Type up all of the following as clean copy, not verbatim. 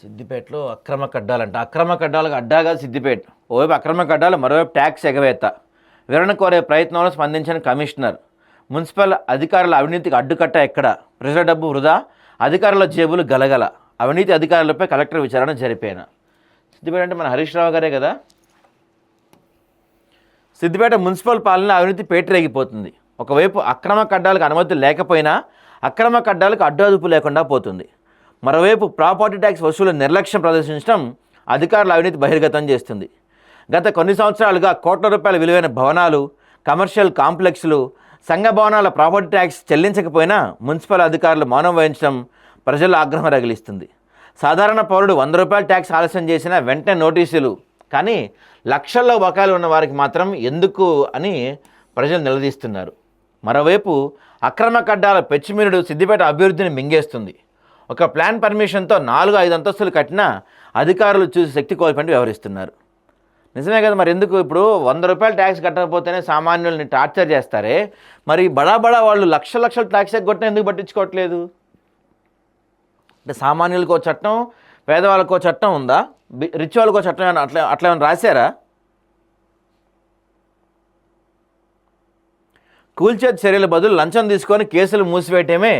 సిద్దిపేటలో అక్రమ కడ్డాలంట. అక్రమ కడ్డాలకు అడ్డాగా సిద్దిపేట. ఓవైపు అక్రమ కడ్డాలు, మరోవైపు ట్యాక్స్ ఎగవేత. వివరణ కోరే ప్రయత్నంలో స్పందించిన కమిషనర్. మున్సిపల్ అధికారుల అవినీతికి అడ్డుకట్ట ఎక్కడ? ప్రజల డబ్బు వృధా, అధికారుల జేబులు గలగల. అవినీతి అధికారులపై కలెక్టర్ విచారణ జరిపేన. సిద్దిపేట అంటే మన హరీష్ రావు గారే కదా. సిద్దిపేట మున్సిపల్ పాలన అవినీతి పేటరేగిపోతుంది. ఒకవైపు అక్రమ కడ్డాలకు అనుమతి లేకపోయినా అక్రమ కడ్డాలకు అడ్డు అదుపు లేకుండా పోతుంది. మరోవైపు ప్రాపర్టీ ట్యాక్స్ వసూలు నిర్లక్ష్యం ప్రదర్శించడం అధికారుల అవినీతి బహిర్గతం చేస్తుంది. గత కొన్ని సంవత్సరాలుగా కోట్ల రూపాయల విలువైన భవనాలు, కమర్షియల్ కాంప్లెక్స్లు, సంఘ భవనాల ప్రాపర్టీ ట్యాక్స్ చెల్లించకపోయినా మున్సిపల్ అధికారులు మౌనం వహించడం ప్రజల్లో ఆగ్రహం రగిలిస్తుంది. సాధారణ పౌరుడు 100 రూపాయల ట్యాక్స్ ఆలస్యం చేసినా వెంటనే నోటీసులు, కానీ లక్షల్లో బకాయిలు ఉన్న వారికి మాత్రం ఎందుకు అని ప్రజలు నిలదీస్తున్నారు. మరోవైపు అక్రమ కడ్డాల పెచ్చిమీరుడు సిద్దిపేట అభివృద్ధిని మింగేస్తుంది. ఒక ప్లాన్ పర్మిషన్తో 4-5 అంతస్తులు కట్టినా అధికారులు చూసి శక్తి కోల్పోయి వ్యవహరిస్తున్నారు. నిజమే కదా, మరి ఎందుకు ఇప్పుడు 100 రూపాయలు ట్యాక్స్ కట్టకపోతేనే సామాన్యుల్ని టార్చర్ చేస్తారే, మరి బడా వాళ్ళు లక్షల ట్యాక్స్ ఎగ్గొట్టినా ఎందుకు పట్టించుకోవట్లేదు? అంటే సామాన్యులకో చట్టం, పేదవాళ్ళకో చట్టం ఉందా? రిచ్ వాళ్ళకో చట్టం ఏమైనా అట్లా ఏమైనా రాశారా? కూల్చేత చర్యల బదులు లంచం తీసుకొని కేసులు మూసివేయటమే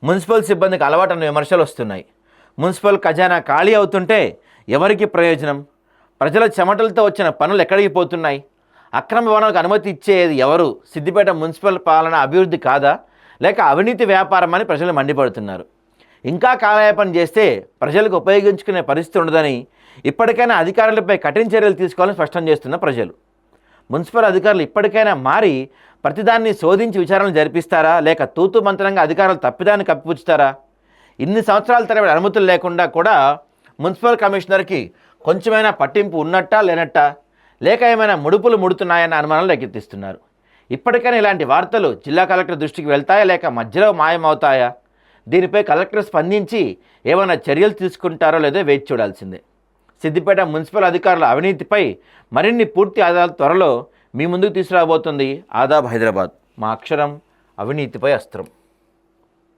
మున్సిపల్ సిబ్బందికి అలవాటన్న విమర్శలు వస్తున్నాయి. మున్సిపల్ ఖజానా ఖాళీ అవుతుంటే ఎవరికి ప్రయోజనం? ప్రజల చెమటలతో వచ్చిన పనులు ఎక్కడికి పోతున్నాయి? అక్రమ భవనాలకు అనుమతి ఇచ్చేది ఎవరు? సిద్దిపేట మున్సిపల్ పాలన అభివృద్ధి కాదా, లేక అవినీతి వ్యాపారం అని ప్రజలు మండిపడుతున్నారు. ఇంకా కాలయాపన చేస్తే ప్రజలకు ఉపయోగించుకునే పరిస్థితి ఉండదని, ఇప్పటికైనా అధికారులపై కఠిన చర్యలు తీసుకోవాలని స్పష్టం చేస్తున్న ప్రజలు. మున్సిపల్ అధికారులు ఇప్పటికైనా మారి ప్రతిదాన్ని శోధించి విచారణ జరిపిస్తారా, లేక తూతు మంత్రంగా అధికారులు తప్పిదాన్ని కప్పిపుచ్చుతారా? ఇన్ని సంవత్సరాల తరబడి అనుమతులు లేకుండా కూడా మున్సిపల్ కమిషనర్కి కొంచెమైనా పట్టింపు ఉన్నట్టా లేనట్టా, లేక ఏమైనా ముడుపులు ముడుతున్నాయన్న అనుమానాలు రేకెత్తిస్తున్నారు. ఇప్పటికైనా ఇలాంటి వార్తలు జిల్లా కలెక్టర్ దృష్టికి వెళ్తాయా, లేక మధ్యలో మాయమవుతాయా? దీనిపై కలెక్టర్ స్పందించి ఏమైనా చర్యలు తీసుకుంటారో లేదో వేచి చూడాల్సిందే. సిద్దిపేట మున్సిపల్ అధికారుల అవినీతిపై మరిన్ని పూర్తి ఆధారాలు త్వరలో మీ ముందుకు తీసుకురాబోతుంది ఆదాబ్ హైదరాబాద్. మా అక్షరం అవినీతిపై అస్త్రం.